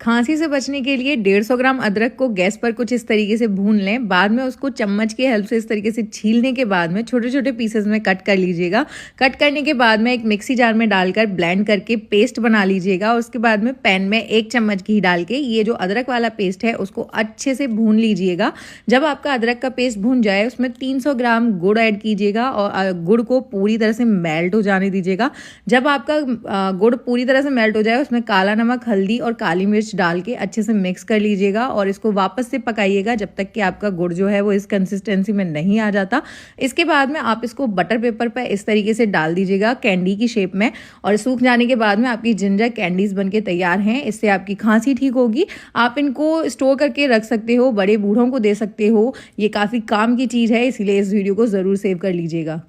खांसी से बचने के लिए 150 ग्राम अदरक को गैस पर कुछ इस तरीके से भून लें। बाद में उसको चम्मच की हेल्प से इस तरीके से छीलने के बाद में छोटे छोटे पीसेस में कट कर लीजिएगा। कट करने के बाद में एक मिक्सी जार में डालकर ब्लेंड करके पेस्ट बना लीजिएगा। उसके बाद में पैन में 1 चम्मच घी डाल के ये जो अदरक वाला पेस्ट है उसको अच्छे से भून लीजिएगा। जब आपका अदरक का पेस्ट भून जाए उसमें 300 ग्राम गुड़ ऐड कीजिएगा और गुड़ को पूरी तरह से मेल्ट हो जाने दीजिएगा। जब आपका गुड़ पूरी तरह से मेल्ट हो जाए उसमें काला नमक, हल्दी और काली मिर्च डाल के अच्छे से मिक्स कर लीजिएगा और इसको वापस से पकाइएगा जब तक कि आपका गुड़ जो है वो इस कंसिस्टेंसी में नहीं आ जाता। इसके बाद में आप इसको बटर पेपर पर इस तरीके से डाल दीजिएगा कैंडी की शेप में, और सूख जाने के बाद में आपकी जिंजर कैंडीज बनके तैयार हैं। इससे आपकी खांसी ठीक होगी। आप इनको स्टोर करके रख सकते हो, बड़े बूढ़ों को दे सकते हो। ये काफ़ी काम की चीज़ है, इसीलिए इस वीडियो को ज़रूर सेव कर लीजिएगा।